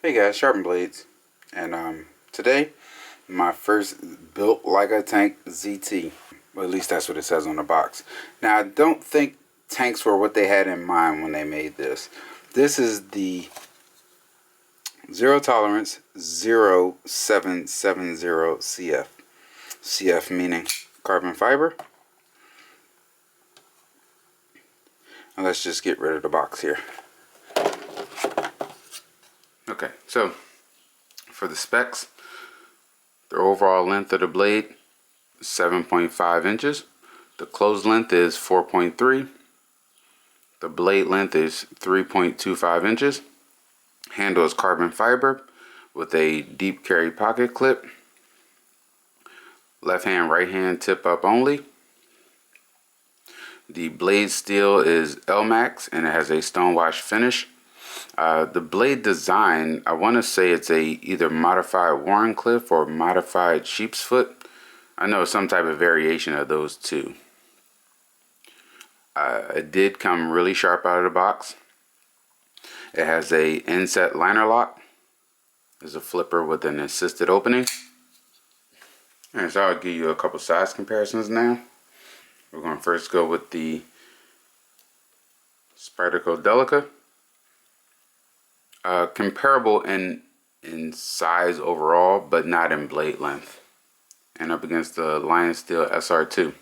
Hey guys, Sharpn'd blades, and today my first built like a tank ZT. Well, at least that's what it says on the box. Now I don't think tanks were what they had in mind when they made this. This is the Zero Tolerance 0770 CF. CF meaning carbon fiber. And let's just get rid of the box here. Okay, so for the specs, the overall length of the blade 7.5 inches. The closed length is 4.3. The blade length is 3.25 inches. Handle is carbon fiber with a deep carry pocket clip. Left hand, right hand tip up only. The blade steel is Elmax and it has a stonewash finish. The blade design, I want to say it's a either modified Warncliffe or modified sheepsfoot. I know some type of variation of those two. It did come really sharp out of the box. It has a inset liner lock. There's a flipper with an assisted opening. Alright, so I'll give you a couple size comparisons now. We're going to first go with the Spyderco Delica. Comparable in size overall, but not in blade length. And up against the Lion Steel SR2.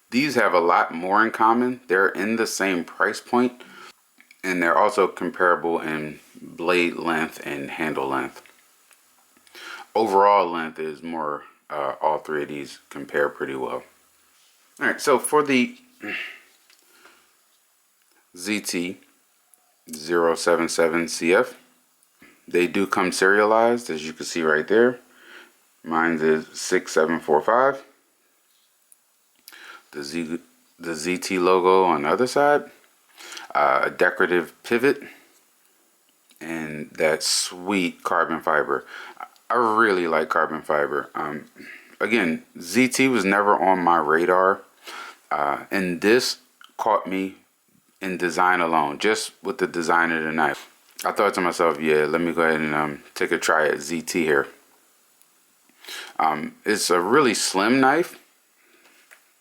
These have a lot more in common. They're in the same price point, and they're also comparable in blade length and handle length. Overall length is more, all three of these compare pretty well. Alright, so for the ZT 077 CF, they do come serialized, as you can see right there. Mine is 6745. The ZT logo on the other side, a decorative pivot, and that sweet carbon fiber. I really like carbon fiber. Again, ZT was never on my radar, and this caught me in design alone, just with the design of the knife. I thought to myself, yeah, let me go ahead and take a try at ZT here. It's a really slim knife.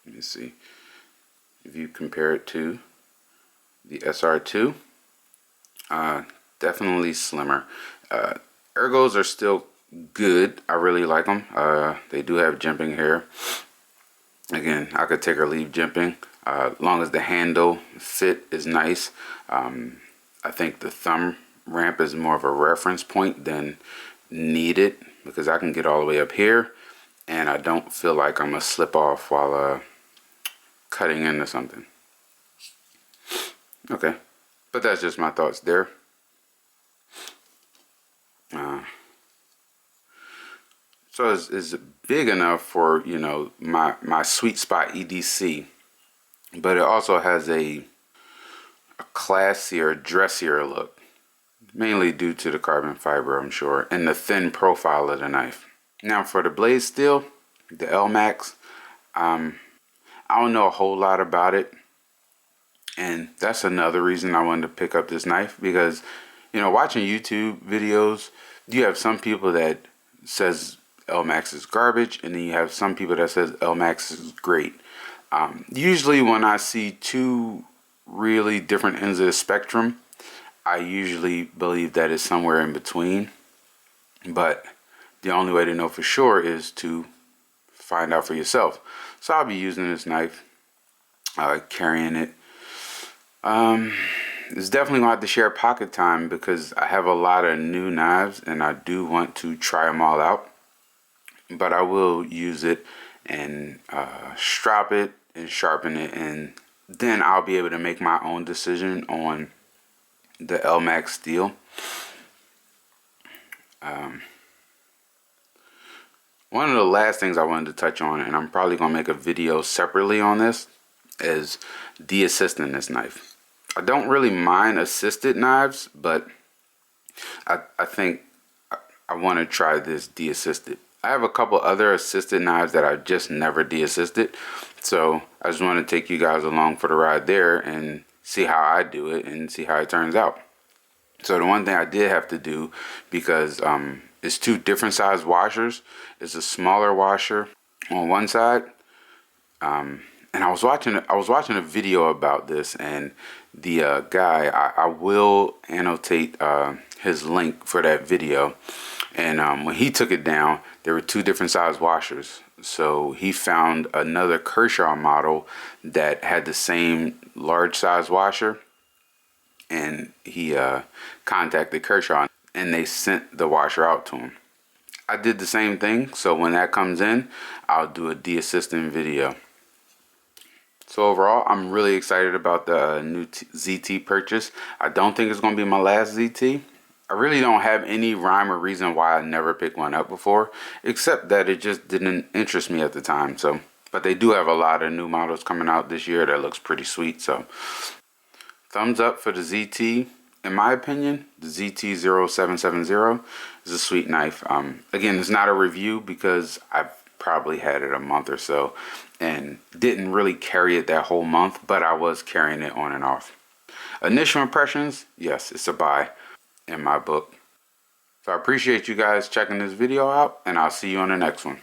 Let me see if you compare it to the SR2. Definitely slimmer. Ergos are still good. I really like them. They do have jimping here. Again, I could take or leave jimping. As long as the handle fit is nice. I think the thumb ramp is more of a reference point than needed, because I can get all the way up here and I don't feel like I'm gonna slip off while cutting into something. Okay, but that's just my thoughts there. So it's big enough for, you know, my sweet spot E.D.C, but it also has a classier, dressier look, mainly due to the carbon fiber, I'm sure, and the thin profile of the knife. Now for the blade steel, the Elmax, I don't know a whole lot about it, and that's another reason I wanted to pick up this knife, because, you know, watching YouTube videos, you have some people that says Elmax is garbage, and then you have some people that says Elmax is great. Usually when I see two really different ends of the spectrum, I usually believe that it's somewhere in between, but the only way to know for sure is to find out for yourself. So I'll be using this knife, carrying it. It's definitely going to have to share pocket time, because I have a lot of new knives and I do want to try them all out. But I will use it and strap it and sharpen it, and then I'll be able to make my own decision on the Elmax steel. One of the last things I wanted to touch on, and I'm probably going to make a video separately on this, is de-assisting this knife. I don't really mind assisted knives, but I think I want to try this de-assisted. I have a couple other assisted knives that I just never de-assisted, so I just want to take you guys along for the ride there and see how I do it and see how it turns out. So the one thing I did have to do, because it's two different size washers. It's a smaller washer on one side, and I was watching a video about this, and the guy, I will annotate his link for that video. And when he took it down, there were two different size washers. So he found another Kershaw model that had the same large size washer, and he contacted Kershaw, and they sent the washer out to him. I did the same thing, so when that comes in, I'll do a de-assisting video. So overall, I'm really excited about the new ZT purchase. I don't think it's going to be my last ZT. I really don't have any rhyme or reason why I never picked one up before, except that it just didn't interest me at the time. So, but they do have a lot of new models coming out this year that looks pretty sweet. So, thumbs up for the ZT. In my opinion, the ZT0770 is a sweet knife. Again, it's not a review because I've probably had it a month or so and didn't really carry it that whole month, but I was carrying it on and off. Initial impressions, yes, it's a buy in my book. So I appreciate you guys checking this video out, and I'll see you on the next one.